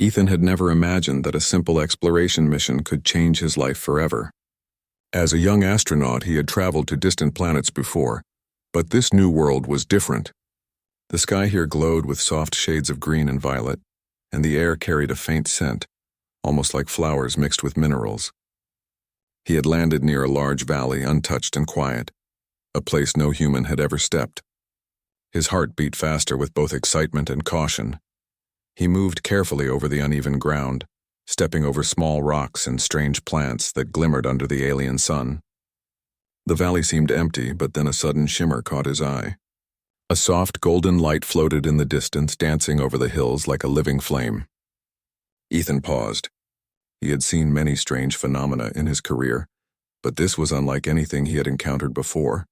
Ethan had never imagined that a simple exploration mission could change his life forever. As a young astronaut, he had traveled to distant planets before, but this new world was different. The sky here glowed with soft shades of green and violet, and the air carried a faint scent, almost like flowers mixed with minerals. He had landed near a large valley, untouched and quiet, a place no human had ever stepped. His heart beat faster with both excitement and caution. He moved carefully over the uneven ground, stepping over small rocks and strange plants that glimmered under the alien sun. The valley seemed empty, but then a sudden shimmer caught his eye. A soft golden light floated in the distance, dancing over the hills like a living flame. Ethan paused. He had seen many strange phenomena in his career, but this was unlike anything he had encountered before.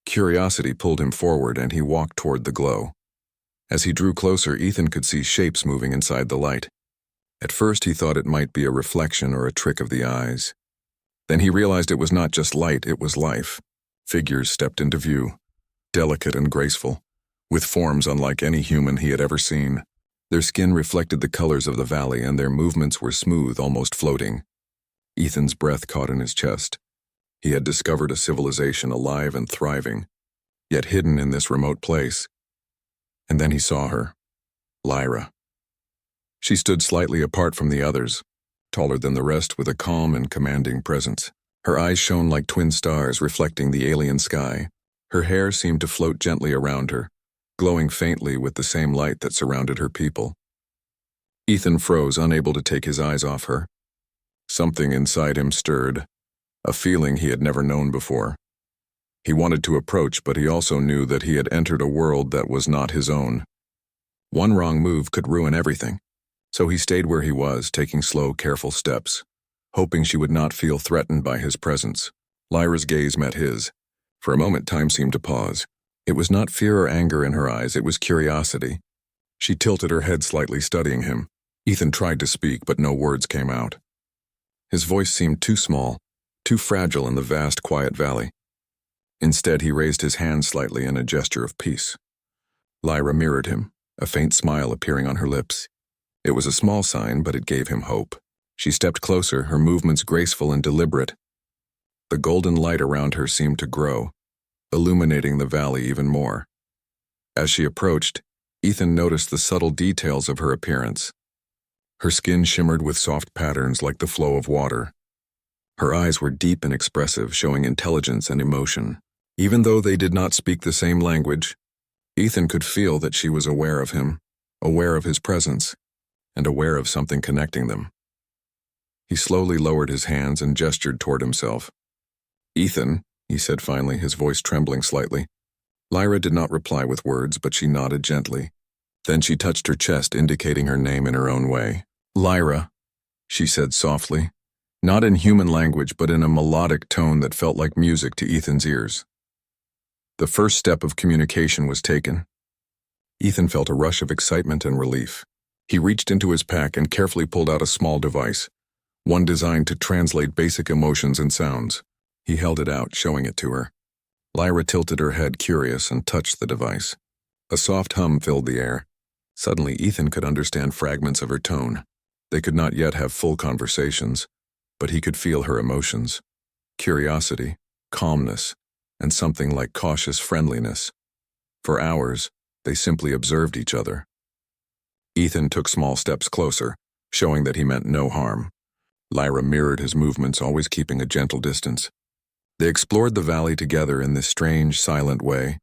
Curiosity pulled him forward, and he walked toward the glow. As he drew closer, Ethan could see shapes moving inside the light. At first, he thought it might be a reflection or a trick of the eyes. Then he realized it was not just light, it was life. Figures stepped into view, delicate and graceful, with forms unlike any human he had ever seen. Their skin reflected the colors of the valley, and their movements were smooth, almost floating. Ethan's breath caught in his chest. He had discovered a civilization alive and thriving, yet hidden in this remote place. And then he saw her, Lyra. She stood slightly apart from the others, taller than the rest, with a calm and commanding presence. Her eyes shone like twin stars reflecting the alien sky. Her hair seemed to float gently around her, glowing faintly with the same light that surrounded her people. Ethan froze, unable to take his eyes off her. Something inside him stirred, a feeling he had never known before. He wanted to approach, but he also knew that he had entered a world that was not his own. One wrong move could ruin everything, so he stayed where he was, taking slow, careful steps, hoping she would not feel threatened by his presence. Lyra's gaze met his. For a moment, time seemed to pause. It was not fear or anger in her eyes, it was curiosity. She tilted her head slightly, studying him. Ethan tried to speak, but no words came out. His voice seemed too small, too fragile in the vast, quiet valley. Instead, he raised his hand slightly in a gesture of peace. Lyra mirrored him, a faint smile appearing on her lips. It was a small sign, but it gave him hope. She stepped closer, her movements graceful and deliberate. The golden light around her seemed to grow, illuminating the valley even more. As she approached, Ethan noticed the subtle details of her appearance. Her skin shimmered with soft patterns like the flow of water. Her eyes were deep and expressive, showing intelligence and emotion. Even though they did not speak the same language, Ethan could feel that she was aware of him, aware of his presence, and aware of something connecting them. He slowly lowered his hands and gestured toward himself. "Ethan," he said finally, his voice trembling slightly. Lyra did not reply with words, but she nodded gently. Then she touched her chest, indicating her name in her own way. "Lyra," she said softly, not in human language, but in a melodic tone that felt like music to Ethan's ears. The first step of communication was taken. Ethan felt a rush of excitement and relief. He reached into his pack and carefully pulled out a small device, one designed to translate basic emotions and sounds. He held it out, showing it to her. Lyra tilted her head, curious, and touched the device. A soft hum filled the air. Suddenly, Ethan could understand fragments of her tone. They could not yet have full conversations, but he could feel her emotions. Curiosity, calmness, and something like cautious friendliness. For hours, they simply observed each other. Ethan took small steps closer, showing that he meant no harm. Lyra mirrored his movements, always keeping a gentle distance. They explored the valley together in this strange, silent way,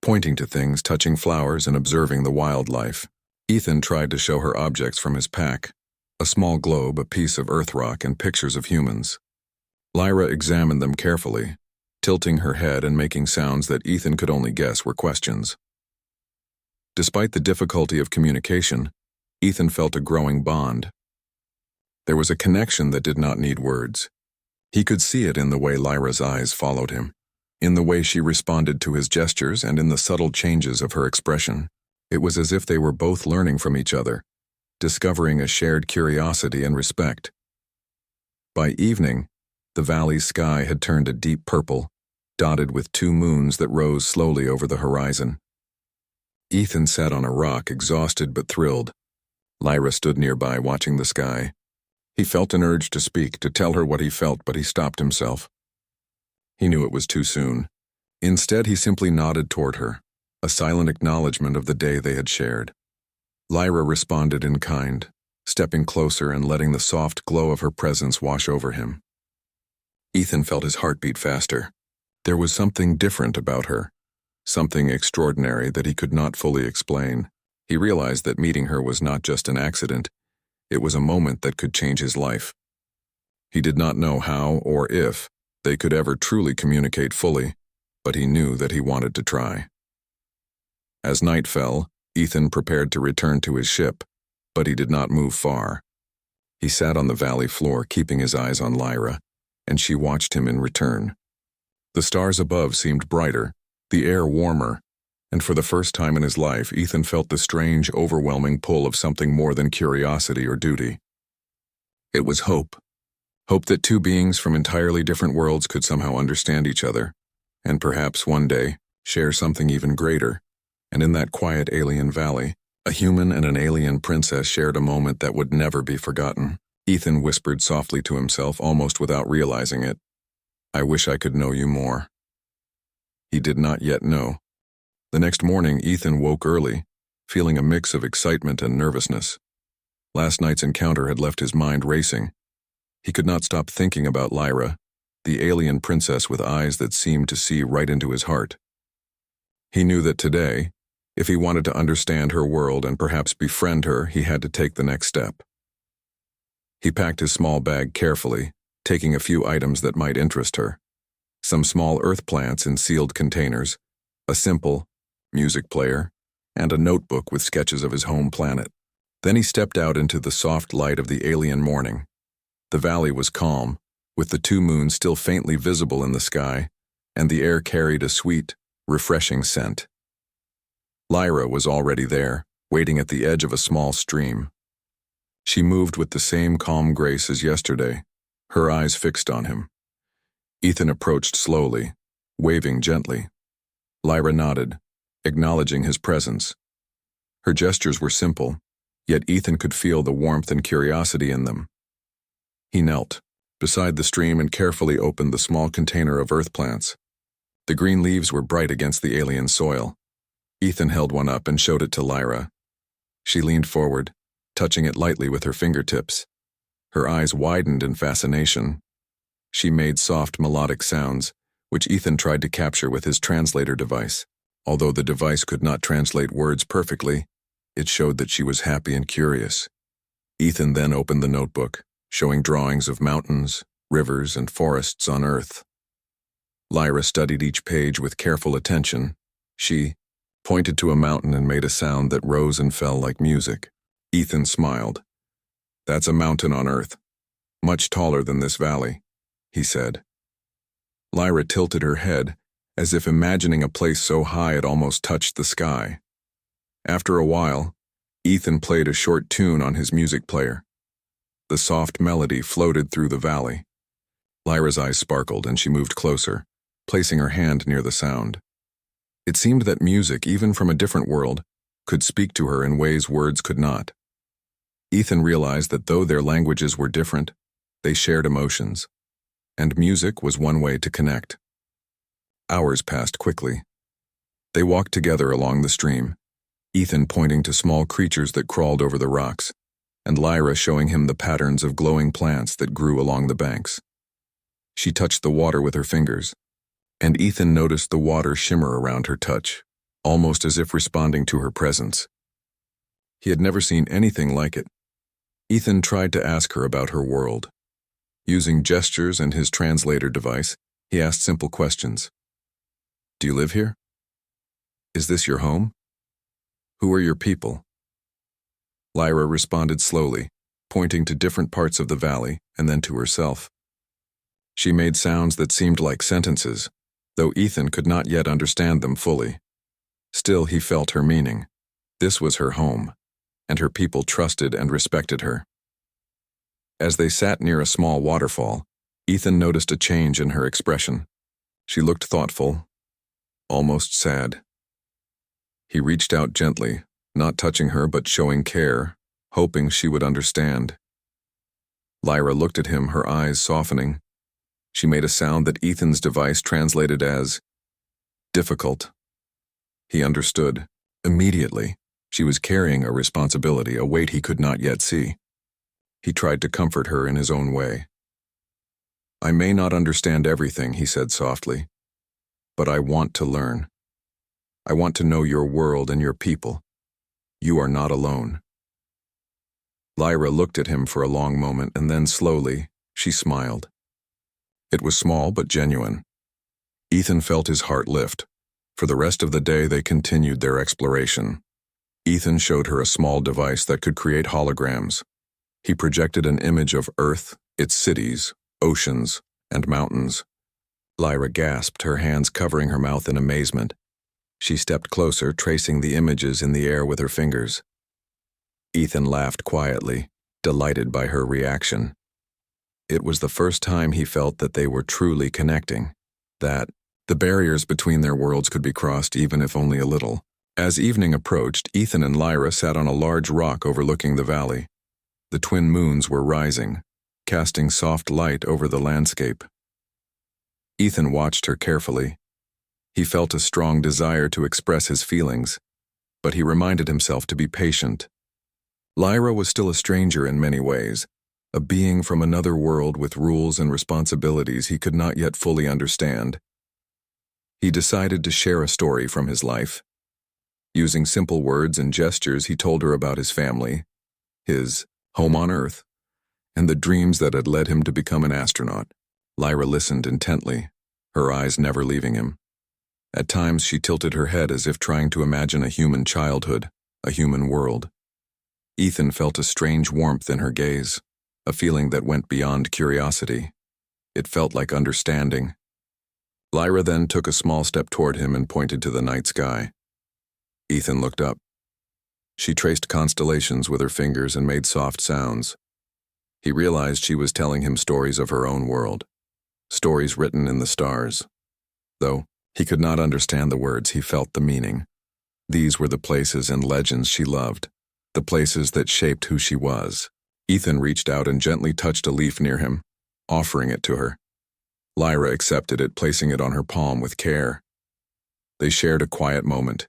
pointing to things, touching flowers, and observing the wildlife. Ethan tried to show her objects from his pack, a small globe, a piece of earth rock, and pictures of humans. Lyra examined them carefully, tilting her head and making sounds that Ethan could only guess were questions. Despite the difficulty of communication, Ethan felt a growing bond. There was a connection that did not need words. He could see it in the way Lyra's eyes followed him, in the way she responded to his gestures, and in the subtle changes of her expression. It was as if they were both learning from each other, discovering a shared curiosity and respect. By evening, the valley's sky had turned a deep purple, dotted with 2 moons that rose slowly over the horizon. Ethan sat on a rock, exhausted but thrilled. Lyra stood nearby, watching the sky. He felt an urge to speak, to tell her what he felt, but he stopped himself. He knew it was too soon. Instead, he simply nodded toward her, a silent acknowledgement of the day they had shared. Lyra responded in kind, stepping closer and letting the soft glow of her presence wash over him. Ethan felt his heart beat faster. There was something different about her, something extraordinary that he could not fully explain. He realized that meeting her was not just an accident, it was a moment that could change his life. He did not know how or if they could ever truly communicate fully, but he knew that he wanted to try. As night fell, Ethan prepared to return to his ship, but he did not move far. He sat on the valley floor, keeping his eyes on Lyra, and she watched him in return. The stars above seemed brighter, the air warmer, and for the first time in his life, Ethan felt the strange, overwhelming pull of something more than curiosity or duty. It was hope. Hope that two beings from entirely different worlds could somehow understand each other, and perhaps one day share something even greater. And in that quiet alien valley, a human and an alien princess shared a moment that would never be forgotten. Ethan whispered softly to himself, almost without realizing it, "I wish I could know you more." He did not yet know. The next morning, Ethan woke early, feeling a mix of excitement and nervousness. Last night's encounter had left his mind racing. He could not stop thinking about Lyra, the alien princess with eyes that seemed to see right into his heart. He knew that today, if he wanted to understand her world and perhaps befriend her, he had to take the next step. He packed his small bag carefully, taking a few items that might interest her. Some small earth plants in sealed containers, a simple music player, and a notebook with sketches of his home planet. Then he stepped out into the soft light of the alien morning. The valley was calm, with the two moons still faintly visible in the sky, and the air carried a sweet, refreshing scent. Lyra was already there, waiting at the edge of a small stream. She moved with the same calm grace as yesterday, her eyes fixed on him. Ethan approached slowly, waving gently. Lyra nodded, acknowledging his presence. Her gestures were simple, yet Ethan could feel the warmth and curiosity in them. He knelt beside the stream and carefully opened the small container of earth plants. The green leaves were bright against the alien soil. Ethan held one up and showed it to Lyra. She leaned forward, touching it lightly with her fingertips. Her eyes widened in fascination. She made soft melodic sounds, which Ethan tried to capture with his translator device. Although the device could not translate words perfectly, it showed that she was happy and curious. Ethan then opened the notebook, showing drawings of mountains, rivers, and forests on Earth. Lyra studied each page with careful attention. She pointed to a mountain and made a sound that rose and fell like music. Ethan smiled. "That's a mountain on Earth, much taller than this valley," he said. Lyra tilted her head, as if imagining a place so high it almost touched the sky. After a while, Ethan played a short tune on his music player. The soft melody floated through the valley. Lyra's eyes sparkled and she moved closer, placing her hand near the sound. It seemed that music, even from a different world, could speak to her in ways words could not. Ethan realized that though their languages were different, they shared emotions, and music was one way to connect. Hours passed quickly. They walked together along the stream, Ethan pointing to small creatures that crawled over the rocks, and Lyra showing him the patterns of glowing plants that grew along the banks. She touched the water with her fingers, and Ethan noticed the water shimmer around her touch, almost as if responding to her presence. He had never seen anything like it. Ethan tried to ask her about her world. Using gestures and his translator device, he asked simple questions. "Do you live here? Is this your home? Who are your people?" Lyra responded slowly, pointing to different parts of the valley and then to herself. She made sounds that seemed like sentences, though Ethan could not yet understand them fully. Still, he felt her meaning. This was her home, and her people trusted and respected her. As they sat near a small waterfall, Ethan noticed a change in her expression. She looked thoughtful, almost sad. He reached out gently, not touching her but showing care, hoping she would understand. Lyra looked at him, her eyes softening. She made a sound that Ethan's device translated as difficult. He understood. Immediately, she was carrying a responsibility, a weight he could not yet see. He tried to comfort her in his own way. "I may not understand everything," he said softly, "but I want to learn. I want to know your world and your people. You are not alone." Lyra looked at him for a long moment, and then slowly, she smiled. It was small but genuine. Ethan felt his heart lift. For the rest of the day, they continued their exploration. Ethan showed her a small device that could create holograms. He projected an image of Earth, its cities, oceans, and mountains. Lyra gasped, her hands covering her mouth in amazement. She stepped closer, tracing the images in the air with her fingers. Ethan laughed quietly, delighted by her reaction. It was the first time he felt that they were truly connecting, that the barriers between their worlds could be crossed even if only a little. As evening approached, Ethan and Lyra sat on a large rock overlooking the valley. The twin moons were rising, casting soft light over the landscape. Ethan watched her carefully. He felt a strong desire to express his feelings, but he reminded himself to be patient. Lyra was still a stranger in many ways, a being from another world with rules and responsibilities he could not yet fully understand. He decided to share a story from his life. Using simple words and gestures, he told her about his family, his home on Earth, and the dreams that had led him to become an astronaut. Lyra listened intently, her eyes never leaving him. At times, she tilted her head as if trying to imagine a human childhood, a human world. Ethan felt a strange warmth in her gaze, a feeling that went beyond curiosity. It felt like understanding. Lyra then took a small step toward him and pointed to the night sky. Ethan looked up. She traced constellations with her fingers and made soft sounds. He realized she was telling him stories of her own world, stories written in the stars. Though he could not understand the words, he felt the meaning. These were the places and legends she loved, the places that shaped who she was. Ethan reached out and gently touched a leaf near him, offering it to her. Lyra accepted it, placing it on her palm with care. They shared a quiet moment,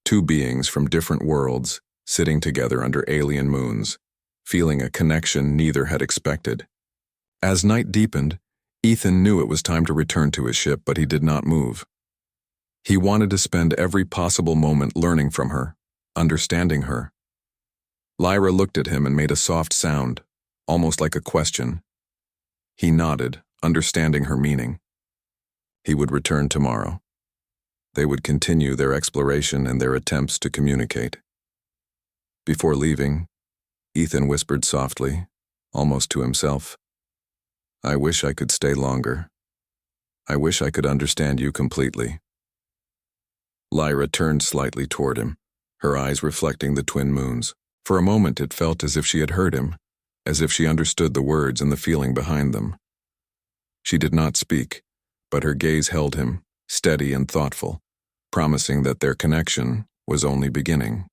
two beings from different worlds, sitting together under alien moons, feeling a connection neither had expected. As night deepened, Ethan knew it was time to return to his ship, but he did not move. He wanted to spend every possible moment learning from her, understanding her. Lyra looked at him and made a soft sound, almost like a question. He nodded, understanding her meaning. He would return tomorrow. They would continue their exploration and their attempts to communicate. Before leaving, Ethan whispered softly, almost to himself, "I wish I could stay longer. I wish I could understand you completely." Lyra turned slightly toward him, her eyes reflecting the twin moons. For a moment it felt as if she had heard him, as if she understood the words and the feeling behind them. She did not speak, but her gaze held him, steady and thoughtful, promising that their connection was only beginning.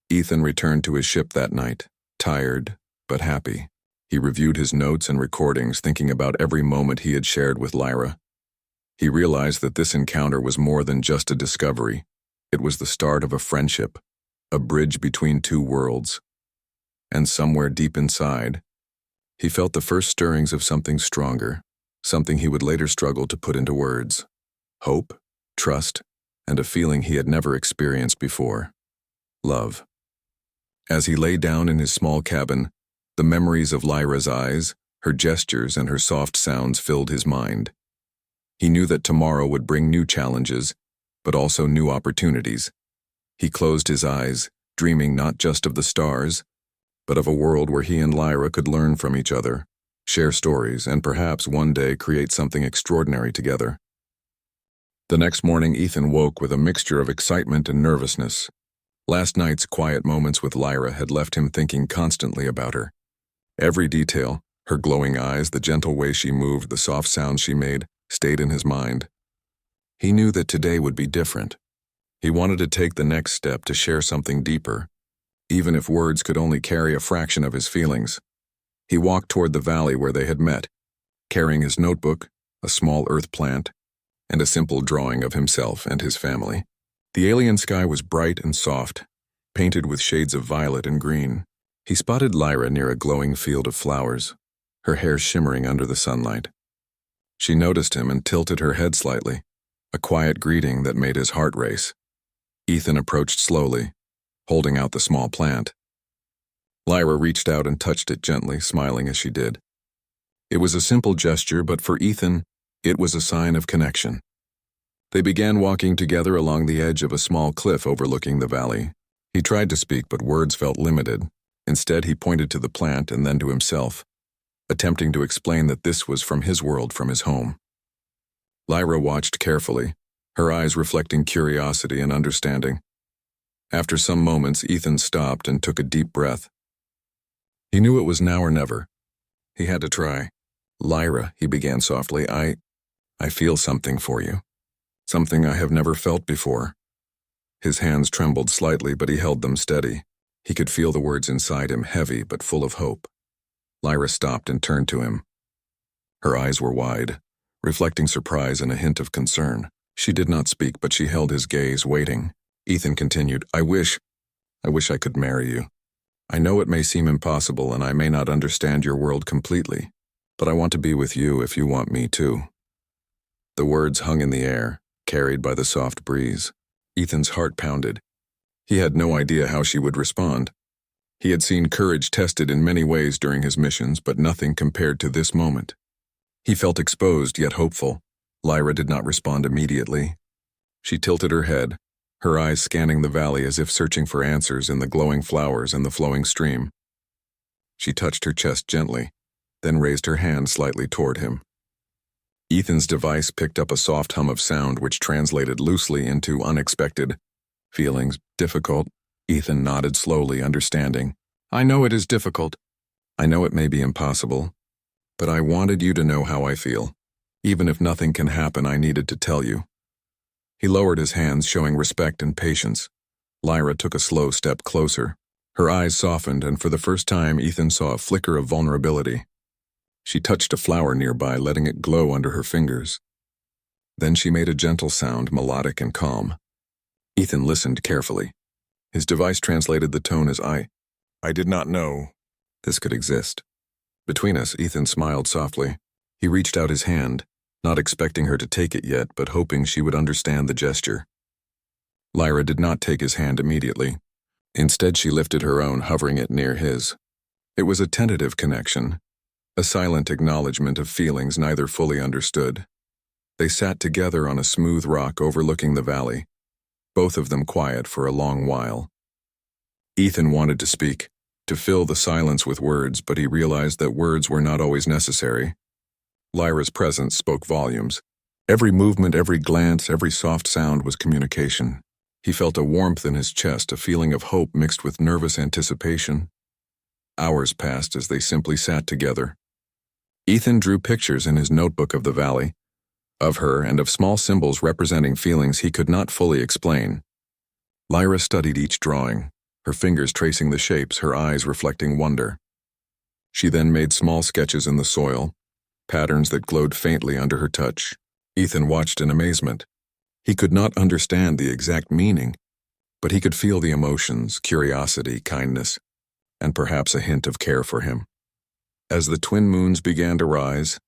Ethan returned to his ship that night, tired but happy. He reviewed his notes and recordings, thinking about every moment he had shared with Lyra. He realized that this encounter was more than just a discovery. It was the start of a friendship, a bridge between two worlds. And somewhere deep inside, he felt the first stirrings of something stronger, something he would later struggle to put into words. Hope, trust, and a feeling he had never experienced before. Love. As he lay down in his small cabin, the memories of Lyra's eyes, her gestures, and her soft sounds filled his mind. He knew that tomorrow would bring new challenges, but also new opportunities. He closed his eyes, dreaming not just of the stars, but of a world where he and Lyra could learn from each other, share stories, and perhaps one day create something extraordinary together. The next morning, Ethan woke with a mixture of excitement and nervousness. Last night's quiet moments with Lyra had left him thinking constantly about her. Every detail, her glowing eyes, the gentle way she moved, the soft sounds she made, stayed in his mind. He knew that today would be different. He wanted to take the next step to share something deeper, even if words could only carry a fraction of his feelings. He walked toward the valley where they had met, carrying his notebook, a small earth plant, and a simple drawing of himself and his family. The alien sky was bright and soft, painted with shades of violet and green. He spotted Lyra near a glowing field of flowers, her hair shimmering under the sunlight. She noticed him and tilted her head slightly, a quiet greeting that made his heart race. Ethan approached slowly, holding out the small plant. Lyra reached out and touched it gently, smiling as she did. It was a simple gesture, but for Ethan, it was a sign of connection. They began walking together along the edge of a small cliff overlooking the valley. He tried to speak, but words felt limited. Instead, he pointed to the plant and then to himself, attempting to explain that this was from his world, from his home. Lyra watched carefully, her eyes reflecting curiosity and understanding. After some moments, Ethan stopped and took a deep breath. He knew it was now or never. He had to try. "Lyra," he began softly, I feel something for you. Something I have never felt before." His hands trembled slightly, but he held them steady. He could feel the words inside him, heavy but full of hope. Lyra stopped and turned to him. Her eyes were wide, reflecting surprise and a hint of concern. She did not speak, but she held his gaze, waiting. Ethan continued, I wish I could marry you. I know it may seem impossible and I may not understand your world completely, but I want to be with you if you want me too." The words hung in the air, carried by the soft breeze. Ethan's heart pounded. He had no idea how she would respond. He had seen courage tested in many ways during his missions, but nothing compared to this moment. He felt exposed yet hopeful. Lyra did not respond immediately. She tilted her head, her eyes scanning the valley as if searching for answers in the glowing flowers and the flowing stream. She touched her chest gently, then raised her hand slightly toward him. Ethan's device picked up a soft hum of sound which translated loosely into unexpected. "Feelings difficult." Ethan nodded slowly, understanding. "I know it is difficult. I know it may be impossible. But I wanted you to know how I feel. Even if nothing can happen, I needed to tell you." He lowered his hands, showing respect and patience. Lyra took a slow step closer. Her eyes softened, and for the first time, Ethan saw a flicker of vulnerability. She touched a flower nearby, letting it glow under her fingers. Then she made a gentle sound, melodic and calm. Ethan listened carefully. His device translated the tone as I did not know this could exist. Between us, Ethan smiled softly. He reached out his hand, not expecting her to take it yet, but hoping she would understand the gesture. Lyra did not take his hand immediately. Instead, she lifted her own, hovering it near his. It was a tentative connection, a silent acknowledgement of feelings neither fully understood. They sat together on a smooth rock overlooking the valley, both of them quiet for a long while. Ethan wanted to speak, to fill the silence with words, but he realized that words were not always necessary. Lyra's presence spoke volumes. Every movement, every glance, every soft sound was communication. He felt a warmth in his chest, a feeling of hope mixed with nervous anticipation. Hours passed as they simply sat together. Ethan drew pictures in his notebook of the valley, of her and of small symbols representing feelings he could not fully explain. Lyra studied each drawing, her fingers tracing the shapes, her eyes reflecting wonder. She then made small sketches in the soil, patterns that glowed faintly under her touch. Ethan watched in amazement. He could not understand the exact meaning, but he could feel the emotions, curiosity, kindness, and perhaps a hint of care for him. As the twin moons began to rise,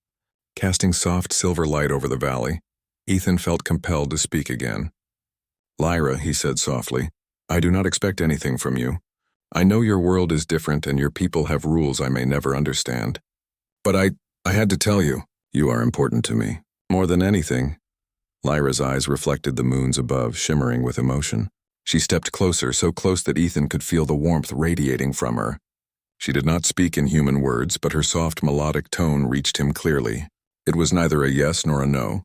casting soft silver light over the valley, Ethan felt compelled to speak again. "Lyra," he said softly, "I do not expect anything from you. I know your world is different and your people have rules I may never understand. But I had to tell you, you are important to me. More than anything." Lyra's eyes reflected the moons above, shimmering with emotion. She stepped closer, so close that Ethan could feel the warmth radiating from her. She did not speak in human words, but her soft melodic tone reached him clearly. It was neither a yes nor a no.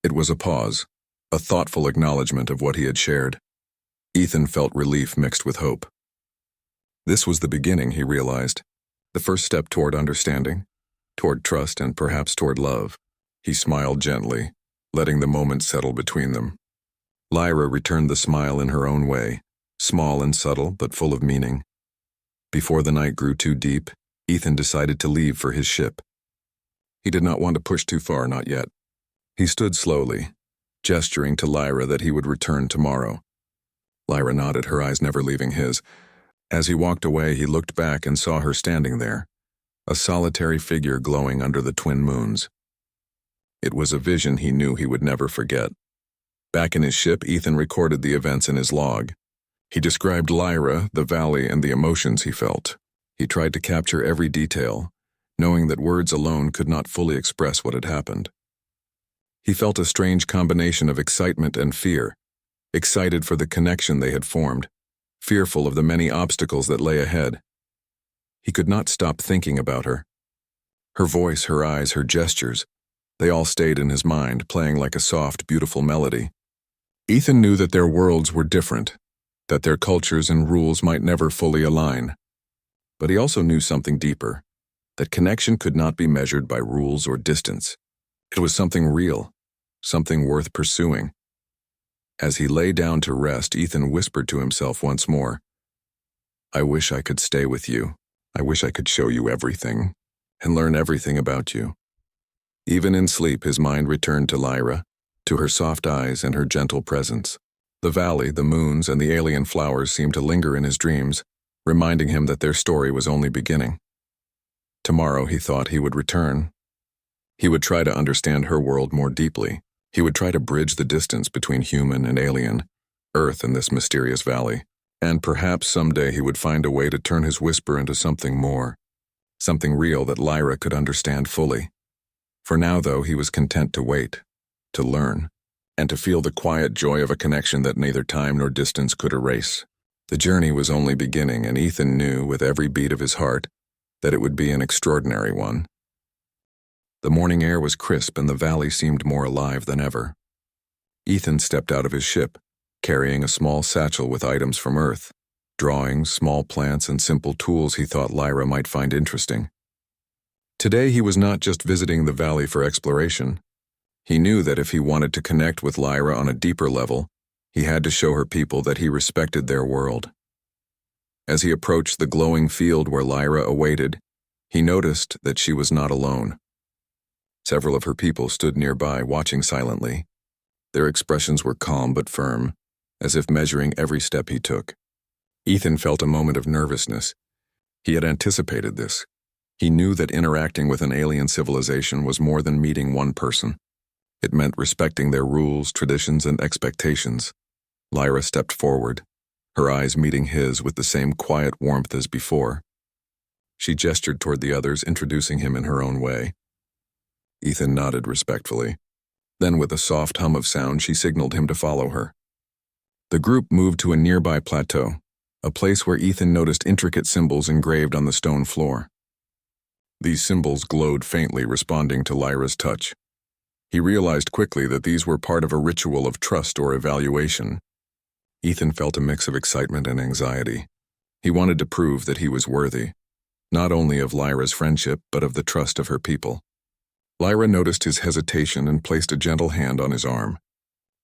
It was a pause, a thoughtful acknowledgement of what he had shared. Ethan felt relief mixed with hope. This was the beginning, he realized. The first step toward understanding, toward trust, and perhaps toward love. He smiled gently, letting the moment settle between them. Lyra returned the smile in her own way, small and subtle but full of meaning. Before the night grew too deep, Ethan decided to leave for his ship. He did not want to push too far, not yet. He stood slowly, gesturing to Lyra that he would return tomorrow. Lyra nodded, her eyes never leaving his. As he walked away, he looked back and saw her standing there, a solitary figure glowing under the twin moons. It was a vision he knew he would never forget. Back in his ship, Ethan recorded the events in his log. He described Lyra, the valley, and the emotions he felt. He tried to capture every detail, knowing that words alone could not fully express what had happened. He felt a strange combination of excitement and fear, excited for the connection they had formed, fearful of the many obstacles that lay ahead. He could not stop thinking about her. Her voice, her eyes, her gestures, they all stayed in his mind, playing like a soft, beautiful melody. Ethan knew that their worlds were different, that their cultures and rules might never fully align. But he also knew something deeper, that connection could not be measured by rules or distance. It was something real, something worth pursuing. As he lay down to rest, Ethan whispered to himself once more, "I wish I could stay with you. I wish I could show you everything and learn everything about you." Even in sleep, his mind returned to Lyra, to her soft eyes and her gentle presence. The valley, the moons, and the alien flowers seemed to linger in his dreams, reminding him that their story was only beginning. Tomorrow, he thought, he would return. He would try to understand her world more deeply. He would try to bridge the distance between human and alien, Earth and this mysterious valley. And perhaps someday he would find a way to turn his whisper into something more, something real that Lyra could understand fully. For now, though, he was content to wait, to learn, and to feel the quiet joy of a connection that neither time nor distance could erase. The journey was only beginning, and Ethan knew with every beat of his heart that it would be an extraordinary one. The morning air was crisp and the valley seemed more alive than ever. Ethan stepped out of his ship, carrying a small satchel with items from Earth, drawings, small plants, and simple tools he thought Lyra might find interesting. Today he was not just visiting the valley for exploration. He knew that if he wanted to connect with Lyra on a deeper level, he had to show her people that he respected their world. As he approached the glowing field where Lyra awaited, he noticed that she was not alone. Several of her people stood nearby, watching silently. Their expressions were calm but firm, as if measuring every step he took. Ethan felt a moment of nervousness. He had anticipated this. He knew that interacting with an alien civilization was more than meeting one person. It meant respecting their rules, traditions, and expectations. Lyra stepped forward, her eyes meeting his with the same quiet warmth as before. She gestured toward the others, introducing him in her own way. Ethan nodded respectfully. Then, with a soft hum of sound, she signaled him to follow her. The group moved to a nearby plateau, a place where Ethan noticed intricate symbols engraved on the stone floor. These symbols glowed faintly, responding to Lyra's touch. He realized quickly that these were part of a ritual of trust or evaluation. Ethan felt a mix of excitement and anxiety. He wanted to prove that he was worthy, not only of Lyra's friendship, but of the trust of her people. Lyra noticed his hesitation and placed a gentle hand on his arm.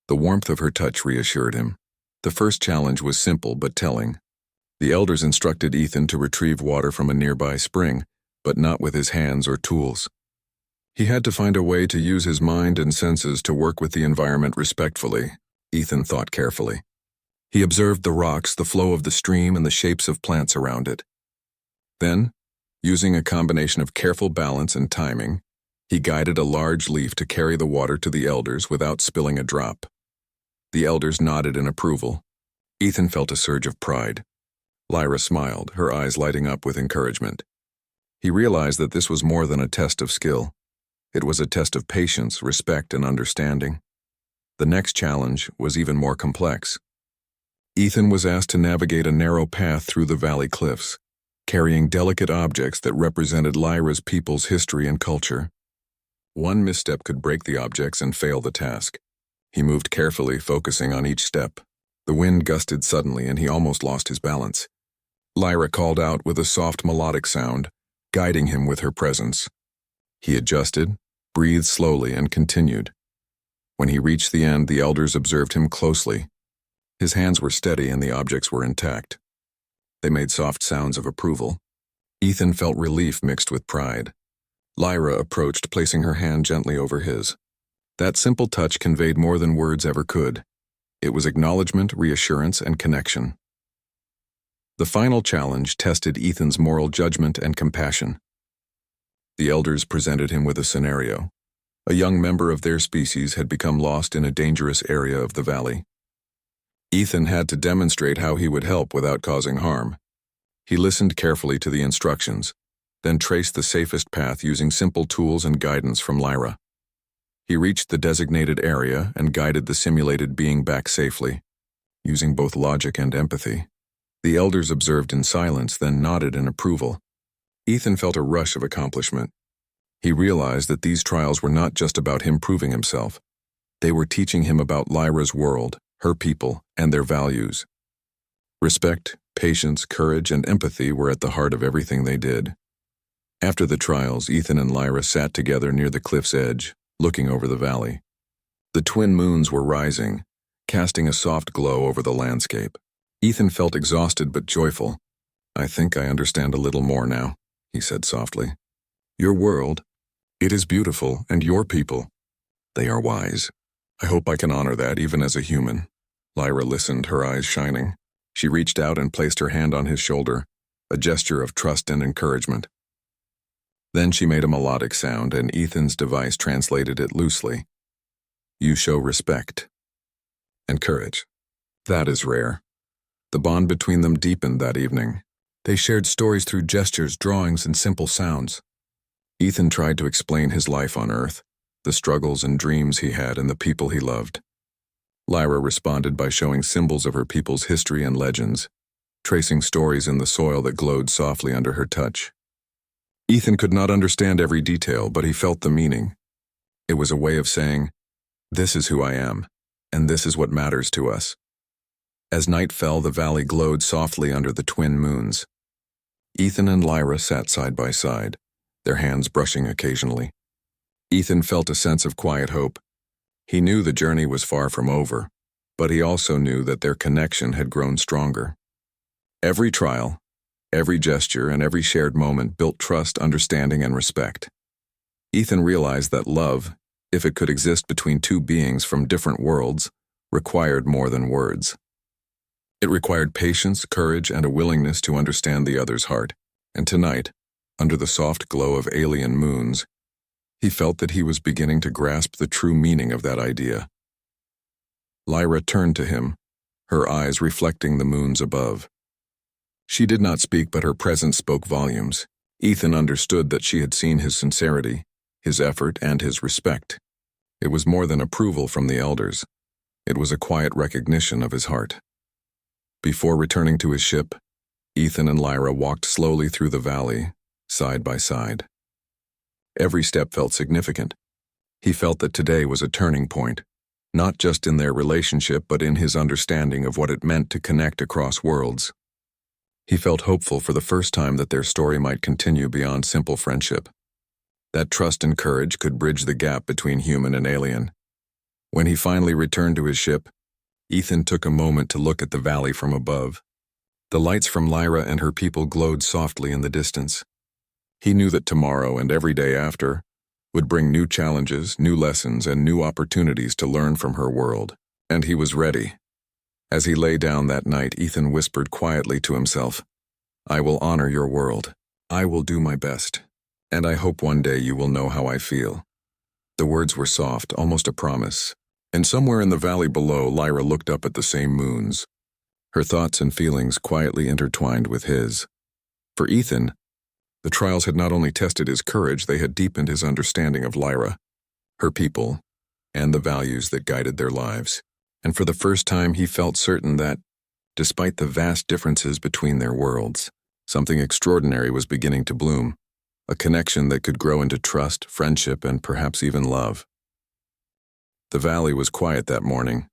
The warmth of her touch reassured him. The first challenge was simple but telling. The elders instructed Ethan to retrieve water from a nearby spring, but not with his hands or tools. He had to find a way to use his mind and senses to work with the environment respectfully, Ethan thought carefully. He observed the rocks, the flow of the stream, and the shapes of plants around it. Then, using a combination of careful balance and timing, he guided a large leaf to carry the water to the elders without spilling a drop. The elders nodded in approval. Ethan felt a surge of pride. Lyra smiled, her eyes lighting up with encouragement. He realized that this was more than a test of skill. It was a test of patience, respect, and understanding. The next challenge was even more complex. Ethan was asked to navigate a narrow path through the valley cliffs, carrying delicate objects that represented Lyra's people's history and culture. One misstep could break the objects and fail the task. He moved carefully, focusing on each step. The wind gusted suddenly, and he almost lost his balance. Lyra called out with a soft melodic sound, guiding him with her presence. He adjusted, breathed slowly, and continued. When he reached the end, the elders observed him closely. His hands were steady and the objects were intact. They made soft sounds of approval. Ethan felt relief mixed with pride. Lyra approached, placing her hand gently over his. That simple touch conveyed more than words ever could. It was acknowledgement, reassurance, and connection. The final challenge tested Ethan's moral judgment and compassion. The elders presented him with a scenario. A young member of their species had become lost in a dangerous area of the valley. Ethan had to demonstrate how he would help without causing harm. He listened carefully to the instructions, then traced the safest path using simple tools and guidance from Lyra. He reached the designated area and guided the simulated being back safely, using both logic and empathy. The elders observed in silence, then nodded in approval. Ethan felt a rush of accomplishment. He realized that these trials were not just about him proving himself. They were teaching him about Lyra's world, her people, and their values. Respect, patience, courage, and empathy were at the heart of everything they did. After the trials, Ethan and Lyra sat together near the cliff's edge, looking over the valley. The twin moons were rising, casting a soft glow over the landscape. Ethan felt exhausted but joyful. "I think I understand a little more now," he said softly. "Your world, it is beautiful, and your people, they are wise. I hope I can honor that even as a human." Lyra listened, her eyes shining. She reached out and placed her hand on his shoulder, a gesture of trust and encouragement. Then she made a melodic sound, and Ethan's device translated it loosely. "You show respect and courage. That is rare." The bond between them deepened that evening. They shared stories through gestures, drawings, and simple sounds. Ethan tried to explain his life on Earth, the struggles and dreams he had and the people he loved. Lyra responded by showing symbols of her people's history and legends, tracing stories in the soil that glowed softly under her touch. Ethan could not understand every detail, but he felt the meaning. It was a way of saying, "This is who I am, and this is what matters to us." As night fell, the valley glowed softly under the twin moons. Ethan and Lyra sat side by side, their hands brushing occasionally. Ethan felt a sense of quiet hope. He knew the journey was far from over, but he also knew that their connection had grown stronger. Every trial, every gesture, and every shared moment built trust, understanding, and respect. Ethan realized that love, if it could exist between two beings from different worlds, required more than words. It required patience, courage, and a willingness to understand the other's heart. And tonight, under the soft glow of alien moons, he felt that he was beginning to grasp the true meaning of that idea. Lyra turned to him, her eyes reflecting the moons above. She did not speak, but her presence spoke volumes. Ethan understood that she had seen his sincerity, his effort, and his respect. It was more than approval from the elders. It was a quiet recognition of his heart. Before returning to his ship, Ethan and Lyra walked slowly through the valley, side by side. Every step felt significant. He felt that today was a turning point, not just in their relationship but in his understanding of what it meant to connect across worlds. He felt hopeful for the first time that their story might continue beyond simple friendship. That trust and courage could bridge the gap between human and alien. When he finally returned to his ship, Ethan took a moment to look at the valley from above. The lights from Lyra and her people glowed softly in the distance. He knew that tomorrow and every day after would bring new challenges, new lessons, and new opportunities to learn from her world. And he was ready. As he lay down that night, Ethan whispered quietly to himself, "I will honor your world. I will do my best. And I hope one day you will know how I feel." The words were soft, almost a promise. And somewhere in the valley below, Lyra looked up at the same moons, her thoughts and feelings quietly intertwined with his. For Ethan, the trials had not only tested his courage, they had deepened his understanding of Lyra, her people, and the values that guided their lives. And for the first time, he felt certain that, despite the vast differences between their worlds, something extraordinary was beginning to bloom, a connection that could grow into trust, friendship, and perhaps even love. The valley was quiet that morning,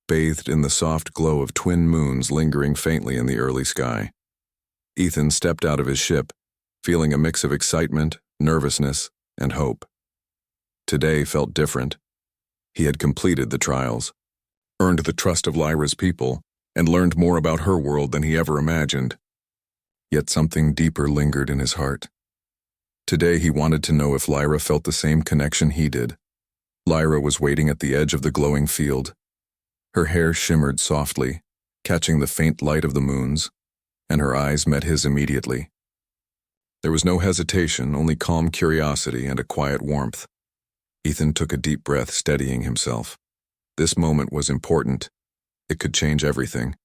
bathed in the soft glow of twin moons lingering faintly in the early sky. Ethan stepped out of his ship, feeling a mix of excitement, nervousness, and hope. Today felt different. He had completed the trials, earned the trust of Lyra's people, and learned more about her world than he ever imagined. Yet something deeper lingered in his heart. Today he wanted to know if Lyra felt the same connection he did. Lyra was waiting at the edge of the glowing field. Her hair shimmered softly, catching the faint light of the moons, and her eyes met his immediately. There was no hesitation, only calm curiosity and a quiet warmth. Ethan took a deep breath, steadying himself. This moment was important. It could change everything.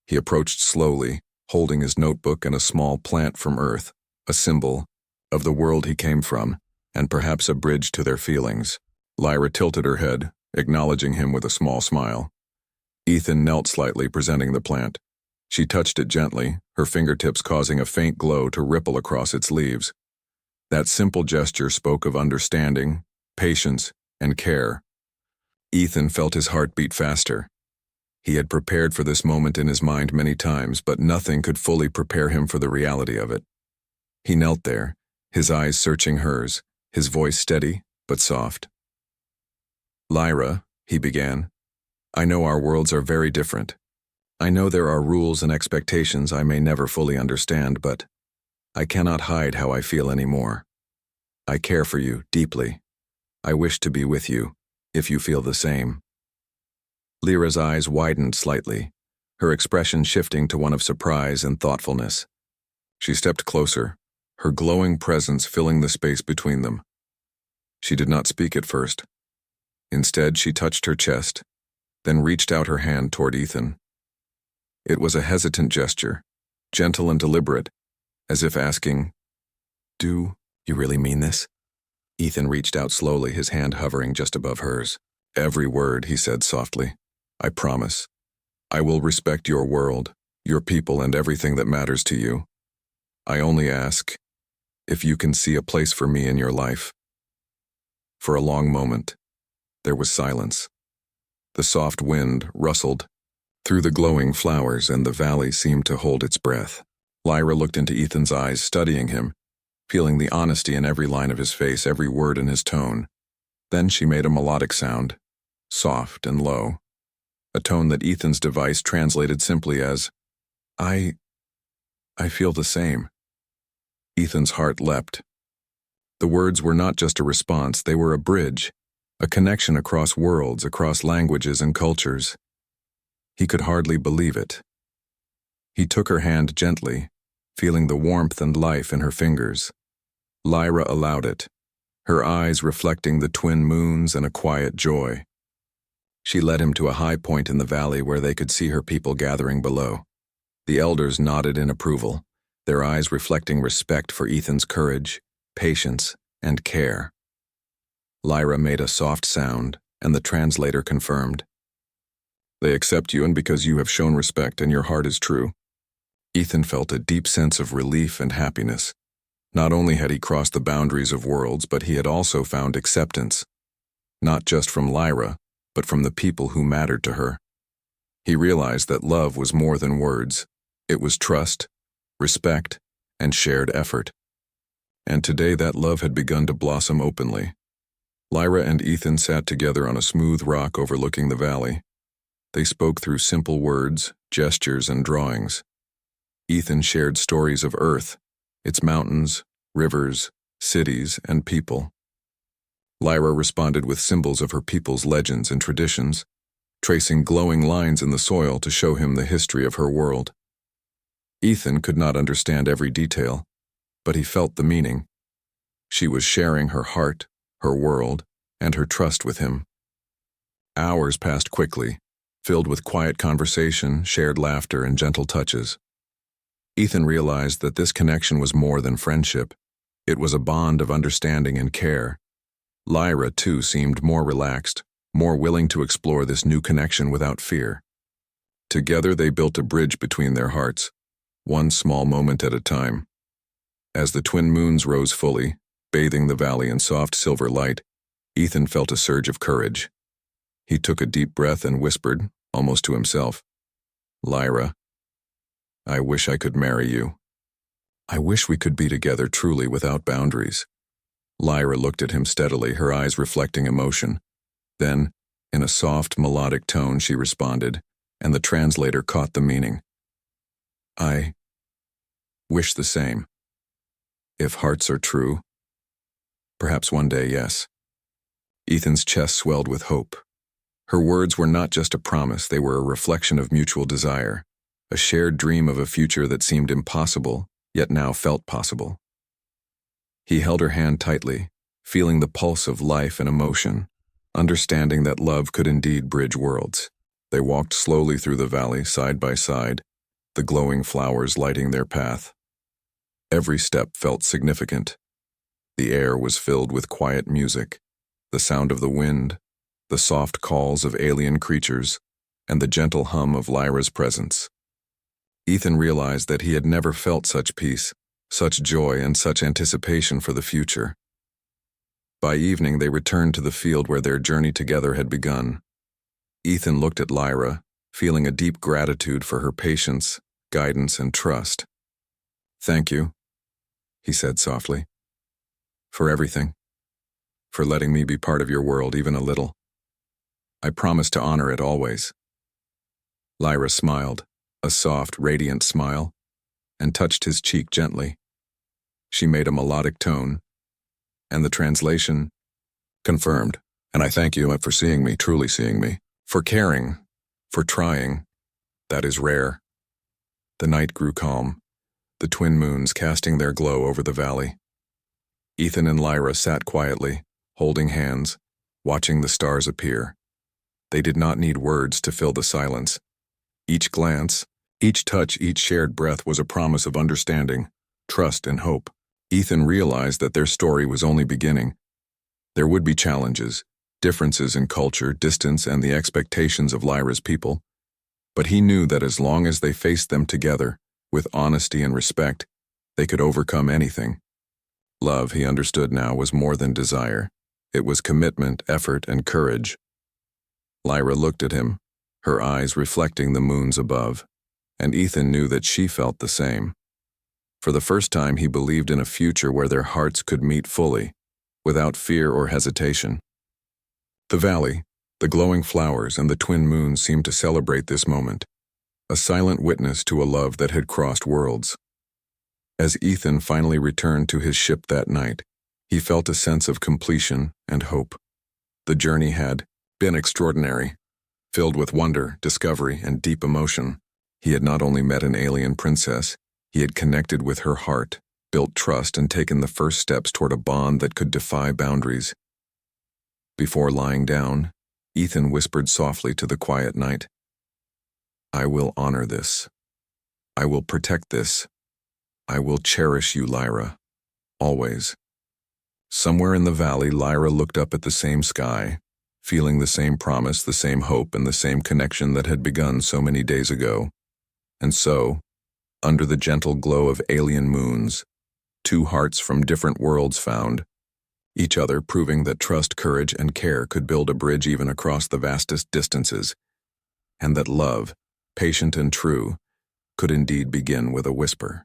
He approached slowly, holding his notebook and a small plant from Earth, a symbol of the world he came from, and perhaps a bridge to their feelings. Lyra tilted her head, acknowledging him with a small smile. Ethan knelt slightly, presenting the plant. She touched it gently, her fingertips causing a faint glow to ripple across its leaves. That simple gesture spoke of understanding, patience, and care. Ethan felt his heart beat faster. He had prepared for this moment in his mind many times, but nothing could fully prepare him for the reality of it. He knelt there, his eyes searching hers, his voice steady but soft. "Lyra," he began, "I know our worlds are very different. I know there are rules and expectations I may never fully understand, but I cannot hide how I feel anymore. I care for you deeply. I wish to be with you, if you feel the same." Lyra's eyes widened slightly, her expression shifting to one of surprise and thoughtfulness. She stepped closer, her glowing presence filling the space between them. She did not speak at first. Instead, she touched her chest, then reached out her hand toward Ethan. It was a hesitant gesture, gentle and deliberate, as if asking, "Do you really mean this?" Ethan reached out slowly, his hand hovering just above hers. "Every word," he said softly. "I promise. I will respect your world, your people, and everything that matters to you. I only ask if you can see a place for me in your life." For a long moment, there was silence. The soft wind rustled through the glowing flowers, and the valley seemed to hold its breath. Lyra looked into Ethan's eyes, studying him, feeling the honesty in every line of his face, every word in his tone. Then she made a melodic sound, soft and low, a tone that Ethan's device translated simply as, I feel the same." Ethan's heart leapt. The words were not just a response, they were a bridge, a connection across worlds, across languages and cultures. He could hardly believe it. He took her hand gently, feeling the warmth and life in her fingers. Lyra allowed it, her eyes reflecting the twin moons and a quiet joy. She led him to a high point in the valley where they could see her people gathering below. The elders nodded in approval, their eyes reflecting respect for Ethan's courage, patience, and care. Lyra made a soft sound, and the translator confirmed. "They accept you, and because you have shown respect and your heart is true." Ethan felt a deep sense of relief and happiness. Not only had he crossed the boundaries of worlds, but he had also found acceptance, not just from Lyra, but from the people who mattered to her. He realized that love was more than words. It was trust, respect, and shared effort. And today that love had begun to blossom openly. Lyra and Ethan sat together on a smooth rock overlooking the valley. They spoke through simple words, gestures, and drawings. Ethan shared stories of Earth, its mountains, rivers, cities, and people. Lyra responded with symbols of her people's legends and traditions, tracing glowing lines in the soil to show him the history of her world. Ethan could not understand every detail, but he felt the meaning. She was sharing her heart, her world, and her trust with him. Hours passed quickly, filled with quiet conversation, shared laughter, and gentle touches. Ethan realized that this connection was more than friendship. It was a bond of understanding and care. Lyra, too, seemed more relaxed, more willing to explore this new connection without fear. Together they built a bridge between their hearts, one small moment at a time. As the twin moons rose fully, bathing the valley in soft silver light, Ethan felt a surge of courage. He took a deep breath and whispered, almost to himself, "Lyra, I wish I could marry you. I wish we could be together truly without boundaries." Lyra looked at him steadily, her eyes reflecting emotion. Then, in a soft, melodic tone, she responded, and the translator caught the meaning. I wish the same. If hearts are true, perhaps one day, yes. Ethan's chest swelled with hope. Her words were not just a promise, they were a reflection of mutual desire, a shared dream of a future that seemed impossible, yet now felt possible. He held her hand tightly, feeling the pulse of life and emotion, understanding that love could indeed bridge worlds. They walked slowly through the valley, side by side, the glowing flowers lighting their path. Every step felt significant. The air was filled with quiet music, the sound of the wind, the soft calls of alien creatures, and the gentle hum of Lyra's presence. Ethan realized that he had never felt such peace, such joy, and such anticipation for the future. By evening, they returned to the field where their journey together had begun. Ethan looked at Lyra, feeling a deep gratitude for her patience, guidance, and trust. "Thank you," he said softly, "for everything, for letting me be part of your world even a little. I promise to honor it always." Lyra smiled, a soft, radiant smile, and touched his cheek gently. She made a melodic tone, and the translation confirmed, "And I thank you for seeing me, truly seeing me, for caring, for trying. That is rare." The night grew calm, the twin moons casting their glow over the valley. Ethan and Lyra sat quietly, holding hands, watching the stars appear. They did not need words to fill the silence. Each glance, each touch, each shared breath was a promise of understanding, trust, and hope. Ethan realized that their story was only beginning. There would be challenges, differences in culture, distance, and the expectations of Lyra's people. But he knew that as long as they faced them together, with honesty and respect, they could overcome anything. Love, he understood now, was more than desire. It was commitment, effort, and courage. Lyra looked at him, her eyes reflecting the moons above, and Ethan knew that she felt the same. For the first time, he believed in a future where their hearts could meet fully, without fear or hesitation. The valley, the glowing flowers, and the twin moons seemed to celebrate this moment, a silent witness to a love that had crossed worlds. As Ethan finally returned to his ship that night, he felt a sense of completion and hope. The journey had been extraordinary, filled with wonder, discovery, and deep emotion. He had not only met an alien princess, he had connected with her heart, built trust, and taken the first steps toward a bond that could defy boundaries. Before lying down, Ethan whispered softly to the quiet night, "I will honor this. I will protect this. I will cherish you, Lyra. Always." Somewhere in the valley, Lyra looked up at the same sky, feeling the same promise, the same hope, and the same connection that had begun so many days ago. And so, under the gentle glow of alien moons, two hearts from different worlds found each other, proving that trust, courage, and care could build a bridge even across the vastest distances, and that love, patient and true, could indeed begin with a whisper.